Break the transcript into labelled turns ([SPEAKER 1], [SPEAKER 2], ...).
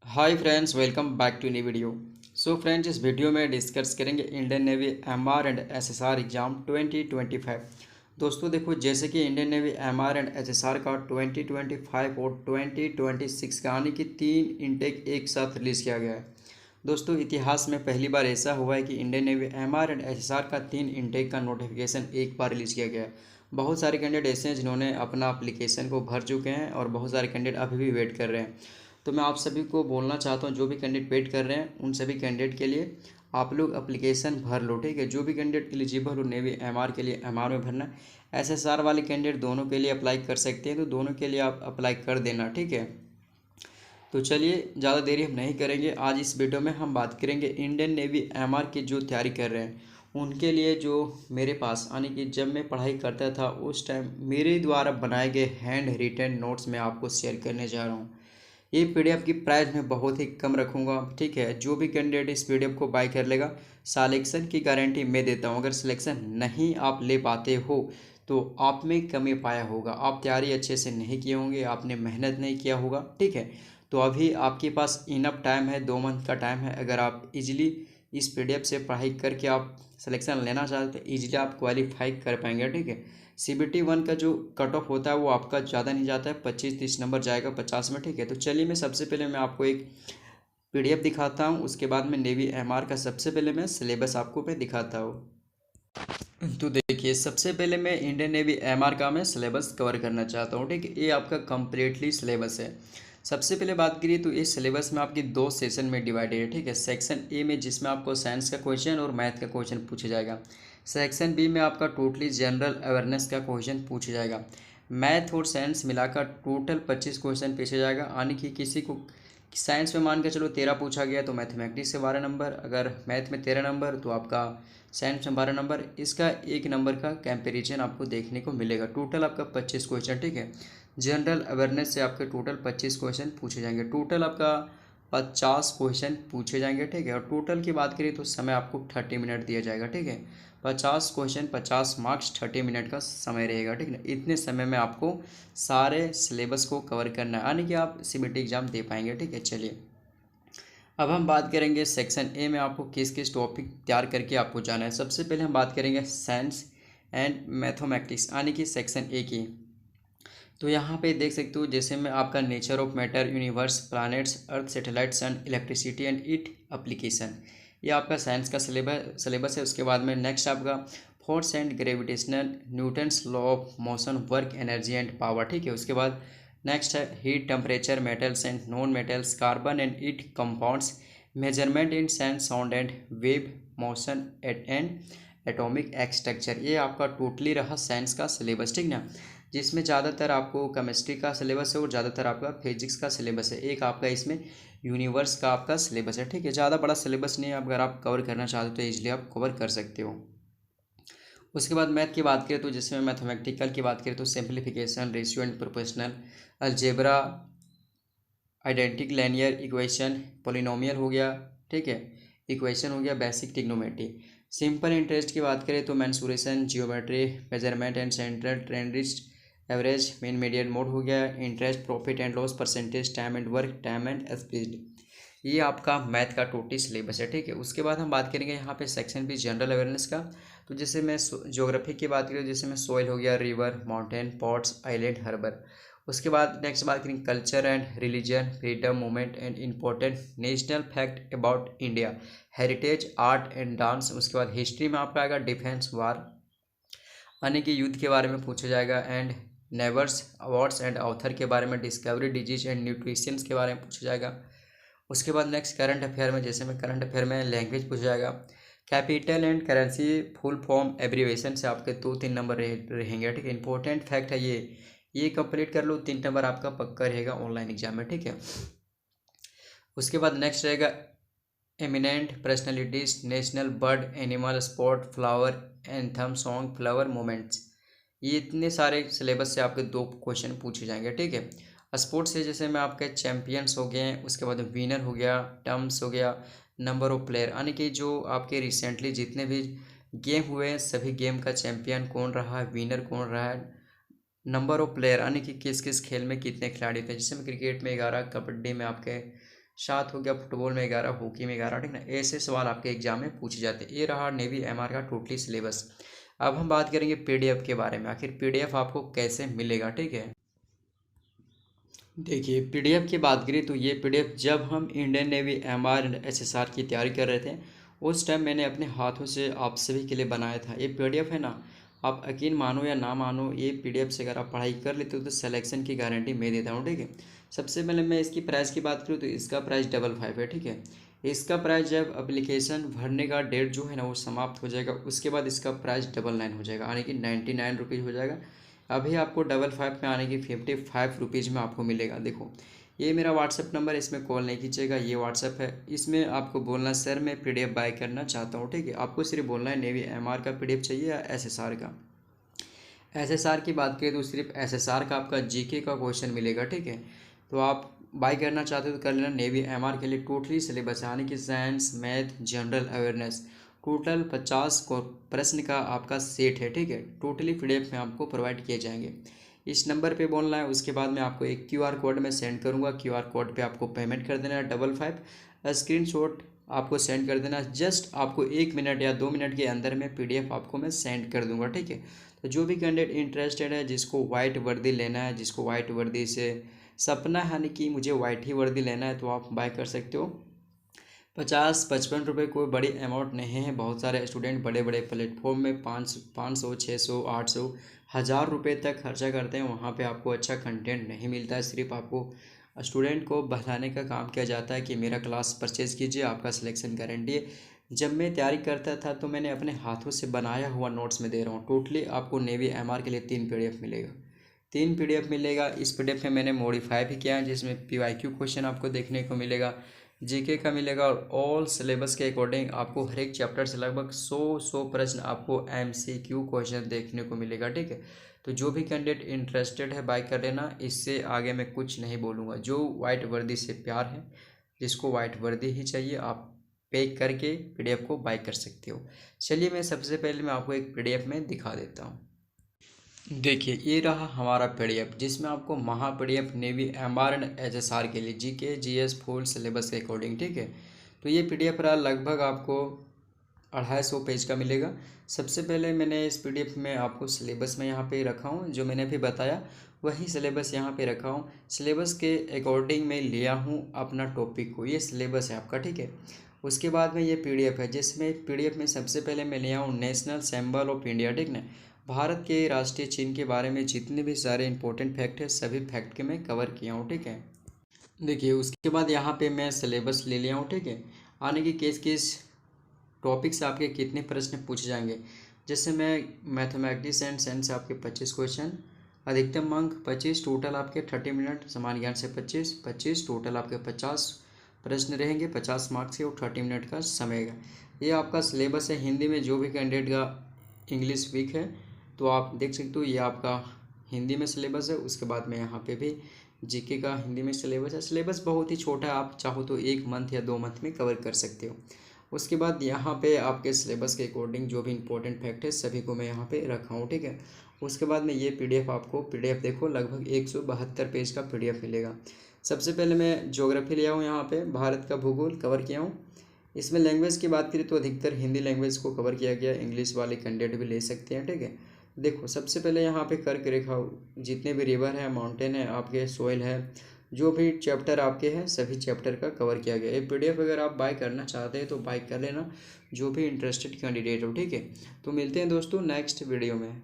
[SPEAKER 1] Hi friends, welcome back to new video. Friends, इस video में discuss करेंगे Indian Navy MR and SSR exam 2025। दोस्तों देखो, जैसे कि Indian Navy MR and SSR का 2025 और 2026 का यानी कि 3 इंटेक एक साथ रिलीज़ किया गया है। दोस्तों, इतिहास में पहली बार ऐसा हुआ है कि Indian Navy MR and SSR का 3 इंटेक का नोटिफिकेशन एक बार रिलीज़ किया गया है। बहुत सारे कैंडिडेट ऐसे हैं जिन्होंने अपना एप्लीकेशन को भर चुके हैं और बहुत सारे कैंडिडेट अभी भी वेट कर रहे हैं। तो मैं आप सभी को बोलना चाहता हूँ, जो भी कैंडिडेट वेट कर रहे हैं उन सभी कैंडिडेट के लिए आप लोग एप्लीकेशन भर लो, ठीक है। जो भी कैंडिडेट एलिजिबल हो नेवी एमआर के लिए एमआर में भरना, एसएसआर वाले कैंडिडेट दोनों के लिए अप्लाई कर सकते हैं, तो दोनों के लिए आप अप्लाई कर देना, ठीक है। तो चलिए, ज़्यादा देरी हम नहीं करेंगे। आज इस वीडियो में हम बात करेंगे इंडियन नेवी एमआर की जो तैयारी कर रहे हैं उनके लिए, जो मेरे पास यानी कि जब मैं पढ़ाई करता था उस टाइम मेरे द्वारा बनाए गए हैंड रिटन नोट्स मैं आपको शेयर करने जा रहा हूँ। ये पीडीएफ की प्राइस मैं बहुत ही कम रखूँगा, ठीक है। जो भी कैंडिडेट इस पीडीएफ को बाय कर लेगा, सिलेक्शन की गारंटी मैं देता हूँ। अगर सिलेक्शन नहीं आप ले पाते हो तो आप में कमी पाया होगा, आप तैयारी अच्छे से नहीं किए होंगे, आपने मेहनत नहीं किया होगा, ठीक है। तो अभी आपके पास इनफ टाइम है, 2 मंथ का टाइम है। अगर आप इजीली इस पीडीएफ से पढ़ाई करके आप सिलेक्शन लेना चाहते हैं, इजीली आप क्वालिफाई कर पाएंगे, ठीक है। सीबीटी 1 का जो कट ऑफ होता है वो आपका ज़्यादा नहीं जाता है, 25-30 नंबर जाएगा 50 में, ठीक है। तो चलिए, मैं सबसे पहले मैं आपको एक पीडीएफ दिखाता हूँ, उसके बाद में नेवी एमआर का सबसे पहले मैं सिलेबस आपको मैं दिखाता हूँ। तो देखिए, सबसे पहले मैं इंडियन नेवी एमआर का मैं सिलेबस कवर करना चाहता हूँ, ठीक है। ये आपका कम्प्लीटली सिलेबस है। सबसे पहले बात करिए तो इस सिलेबस में आपकी 2 सेशन में डिवाइडेड है, ठीक है। सेक्शन ए में जिसमें आपको साइंस का क्वेश्चन और मैथ का क्वेश्चन पूछा जाएगा। सेक्शन बी में आपका टोटली जनरल अवेयरनेस का क्वेश्चन पूछा जाएगा। मैथ और साइंस मिलाकर टोटल 25 क्वेश्चन पूछा जाएगा, यानी कि किसी को साइंस में मान के चलो 13 पूछा गया तो मैथमेटिक्स से 12 नंबर, अगर मैथ में 13 नंबर तो आपका साइंस में 12 नंबर। इसका 1 नंबर का कंपैरिजन आपको देखने को मिलेगा। टोटल आपका 25 क्वेश्चन, ठीक है। जनरल अवेयरनेस से आपके टोटल 25 क्वेश्चन पूछे जाएंगे। टोटल आपका 50 क्वेश्चन पूछे जाएंगे, ठीक है। और टोटल की बात करें तो समय आपको 30 मिनट दिया जाएगा, ठीक है। 50 क्वेश्चन, 50 मार्क्स, 30 मिनट का समय रहेगा, ठीक है। इतने समय में आपको सारे सिलेबस को कवर करना है, यानी कि आप सीबीटी एग्ज़ाम दे पाएंगे, ठीक है। चलिए, अब हम बात करेंगे सेक्शन ए में आपको किस किस टॉपिक तैयार करके आपको जाना है। सबसे पहले हम बात करेंगे साइंस एंड मैथमेटिक्स, यानी कि सेक्शन ए की। तो यहाँ पे देख सकते हो, जैसे में आपका nature of matter, universe, planets, earth, satellites and electricity and it application, ये आपका साइंस का सिलेबस है। उसके बाद में नेक्स्ट आपका force and gravitational, Newton's law of motion, work, energy and power, ठीक है। उसके बाद नेक्स्ट है heat, temperature, metals and non metals, carbon and it compounds, measurement in sense, sound and wave, motion and atomic structure. ये आपका totally रहा science का syllabus, ठीक ना। जिसमें ज़्यादातर आपको केमिस्ट्री का सिलेबस है और ज़्यादातर आपका फिजिक्स का सिलेबस है। एक आपका इसमें यूनिवर्स का आपका सिलेबस है, ठीक है। ज़्यादा बड़ा सिलेबस नहीं है, अगर आप कवर करना चाहते हो तो ईजिली आप कवर कर सकते हो। उसके बाद मैथ की बात करें तो जिसमें मैथमेटिकल की बात करें तो simplification, ratio and proportional, algebra, identity linear equation, polynomial हो गया, ठीक है, इक्वेशन हो गया, बेसिक ट्रिग्नोमेट्री। सिंपल इंटरेस्ट की बात करें तो mensuration, geometry, measurement and central tendency, average, mean, median, mode हो गया, interest, profit and loss, percentage, time and work, time and speed. ये आपका मैथ का टोटल सिलेबस है, ठीक है। उसके बाद हम बात करेंगे यहाँ पे सेक्शन भी जनरल अवेयरनेस का। तो जैसे मैं ज्योग्राफी की बात करूँ, जैसे मैं सॉइल हो गया, river, mountain, pots, island, harbour. उसके बाद नेक्स्ट बात करेंगे culture and religion, freedom movement and important national fact about India, heritage, art and dance. उसके बाद हिस्ट्री में आपका आएगा डिफेंस, वार, यानी कि युद्ध के बारे में पूछा जाएगा, एंड नेवर्स, अवार्ड्स एंड ऑथर के बारे में, डिस्कवरी, डिजीज एंड न्यूट्रिशंस के बारे में पूछा जाएगा। उसके बाद नेक्स्ट करंट अफेयर में, जैसे में करंट अफेयर में लैंग्वेज पूछा जाएगा, capital and currency, full form, abbreviation से आपके 2-3 नंबर रहेंगे, ठीक है। इंपॉर्टेंट फैक्ट है ये कंप्लीट कर लो, 3 नंबर आपका पक्का रहेगा ऑनलाइन एग्जाम में, ठीक है। उसके बाद नेक्स्ट रहेगा eminent personalities, national bird, animal, sport, flower, anthem, song, flower moments. ये इतने सारे सिलेबस से आपके 2 क्वेश्चन पूछे जाएंगे, ठीक है। स्पोर्ट्स से जैसे में आपके चैंपियंस हो गए, उसके बाद विनर हो गया, टर्म्स हो गया, नंबर ऑफ प्लेयर, यानी कि जो आपके रिसेंटली जितने भी गेम हुए हैं सभी गेम का चैंपियन कौन रहा है, विनर कौन रहा है, नंबर ऑफ प्लेयर, यानी कि किस किस खेल में कितने खिलाड़ी थे। जैसे में क्रिकेट में 11, कबड्डी में आपके सात हो गया, फुटबॉल में 11, हॉकी में 11, ठीक ना। ऐसे सवाल आपके एग्जाम में पूछे जाते हैं। ये रहा नेवी एमआर का टोटली सिलेबस। अब हम बात करेंगे पीडीएफ के बारे में, आखिर पीडीएफ आपको कैसे मिलेगा, ठीक है। देखिए पीडीएफ की बात करें तो ये पीडीएफ जब हम Indian Navy MR and SSR की तैयारी कर रहे थे उस टाइम मैंने अपने हाथों से आप सभी के लिए बनाया था। ये पीडीएफ है ना, आप यकीन मानो या ना मानो, ये पीडीएफ से अगर आप पढ़ाई कर लेते हो तो सिलेक्शन की गारंटी मैं देता हूँ, ठीक है। सबसे पहले मैं इसकी प्राइस की बात करूँ तो इसका प्राइस 55 है, ठीक है। इसका प्राइस जब एप्लीकेशन भरने का डेट जो है ना वो समाप्त हो जाएगा उसके बाद इसका प्राइस 99 हो जाएगा, यानी कि 99 रुपीज़ हो जाएगा। अभी आपको 55 में आने की 55 रुपीज़ में आपको मिलेगा। देखो ये मेरा व्हाट्सअप नंबर है, इसमें कॉल नहीं कीजिएगा, ये व्हाट्सअप है। इसमें आपको बोलना सर मैं पीडीएफ बाय करना चाहता हूँ, ठीक है। आपको सिर्फ बोलना है नेवी एमआर का पीडीएफ चाहिए या एसएसआर का। एसएसआर की बात करें तो सिर्फ एसएसआर का आपका जीके का क्वेश्चन मिलेगा, ठीक है। तो आप बाय करना चाहते हो तो कर लेना। नेवी एमआर के लिए टोटली सिलेबस यानी कि science, math, general awareness, total 50 को प्रश्न का आपका सेट है, ठीक है। टोटली पीडीएफ में आपको प्रोवाइड किए जाएंगे। इस नंबर पे बोलना है, उसके बाद मैं आपको एक क्यूआर कोड में सेंड करूँगा। क्यूआर कोड पे आपको पेमेंट कर देना है 55, स्क्रीनशॉट आपको सेंड कर देना। जस्ट आपको 1 मिनट या 2 मिनट के अंदर में पीडीएफ आपको मैं सेंड कर दूंगा, ठीक है। तो जो भी कैंडिडेट इंटरेस्टेड है, जिसको वाइट वर्दी लेना है, जिसको वाइट वर्दी से सपना है यानी कि मुझे वाइट ही वर्दी लेना है, तो आप बाय कर सकते हो। 50-55 रुपये कोई बड़ी अमाउंट नहीं है। बहुत सारे स्टूडेंट बड़े बड़े प्लेटफॉर्म में 500, 600, 800, 1000 रुपये तक खर्चा करते हैं, वहाँ पे आपको अच्छा कंटेंट नहीं मिलता है। सिर्फ आपको स्टूडेंट को बहलाने का काम किया जाता है कि मेरा क्लास परचेज़ कीजिए, आपका सिलेक्शन गारंटी है। जब मैं तैयारी करता था तो मैंने अपने हाथों से बनाया हुआ नोट्स में दे रहा हूँ। टोटली आपको नेवी एमआर के लिए 3 पीडीएफ मिलेगा, 3 पीडीएफ मिलेगा। इस पीडीएफ में मैंने मॉडिफाई भी किया है, जिसमें पीवाईक्यू क्वेश्चन आपको देखने को मिलेगा, जीके का मिलेगा, और ऑल सिलेबस के अकॉर्डिंग आपको हर एक चैप्टर से लगभग 100 प्रश्न आपको एमसीक्यू क्वेश्चन देखने को मिलेगा, ठीक है। तो जो भी कैंडिडेट इंटरेस्टेड है बाय कर लेना। इससे आगे मैं कुछ नहीं बोलूँगा। जो वाइट वर्दी से प्यार है, जिसको वाइट वर्दी ही चाहिए, आप पे करके पीडीएफ को बाय कर सकते हो। चलिए मैं सबसे पहले मैं आपको एक पीडीएफ में दिखा देता हूँ। देखिए ये रहा हमारा पीडीएफ, जिसमें आपको महा PDF navy MR and HSR के लिए जीके जीएस फुल सिलेबस के अकॉर्डिंग, ठीक है। तो ये पीडीएफ रहा, लगभग आपको 250 पेज का मिलेगा। सबसे पहले मैंने इस पीडीएफ में आपको सिलेबस में यहाँ पे रखा हूँ, जो मैंने अभी बताया वही सिलेबस यहाँ पे रखा हूँ। सिलेबस के अकॉर्डिंग मैं लिया हूँ अपना टॉपिक को, ये सिलेबस है आपका, ठीक है। उसके बाद में ये पीडीएफ है, जिसमें पीडीएफ में सबसे पहले मैं लिया हूँ नेशनल सिंबल ऑफ इंडिया, ठीक ना। भारत के राष्ट्रीय चिन्ह के बारे में जितने भी सारे इंपॉर्टेंट फैक्ट है सभी फैक्ट के मैं कवर किया हूँ, ठीक है। देखिए उसके बाद यहाँ पे मैं सिलेबस ले लिया हूँ, ठीक है। आने की किस किस टॉपिक से आपके कितने प्रश्न पूछे जाएंगे। जैसे मैं मैथमेटिक्स एंड साइंस से आपके 25 क्वेश्चन, अधिकतम अंक 25, टोटल आपके 30 मिनट, सामान्य ज्ञान से 25, टोटल आपके 50 प्रश्न रहेंगे, 50 मार्क्स के और 30 मिनट का समय है। ये आपका सिलेबस है। हिंदी में जो भी कैंडिडेट का इंग्लिश वीक है तो आप देख सकते हो, ये आपका हिंदी में सिलेबस है। उसके बाद में यहाँ पे भी जीके का हिंदी में सिलेबस है। सिलेबस बहुत ही छोटा है, आप चाहो तो 1 मंथ या 2 मंथ में कवर कर सकते हो। उसके बाद यहाँ पे आपके सिलेबस के अकॉर्डिंग जो भी इंपॉर्टेंट फैक्ट है सभी को मैं यहाँ पे रखा हूँ, ठीक है। उसके बाद में ये पीडीएफ आपको पीडीएफ देखो लगभग 172 पेज का पीडीएफ मिलेगा। सबसे पहले मैं ज्योग्राफी लिया हूँ, यहाँ पे भारत का भूगोल कवर किया हूँ। इसमें लैंग्वेज की बात करें तो अधिकतर हिंदी लैंग्वेज को कवर किया गया, इंग्लिश वाले कैंडिडेट भी ले सकते हैं, ठीक है। देखो सबसे पहले यहाँ पे कर्क रेखा, जितने भी रिवर है, माउंटेन है, आपके सोइल है, जो भी चैप्टर आपके हैं सभी चैप्टर का कवर किया गया है। ये पीडीएफ अगर आप बाय करना चाहते हैं तो बाय कर लेना, जो भी इंटरेस्टेड कैंडिडेट हो, ठीक है। तो मिलते हैं दोस्तों नेक्स्ट वीडियो में।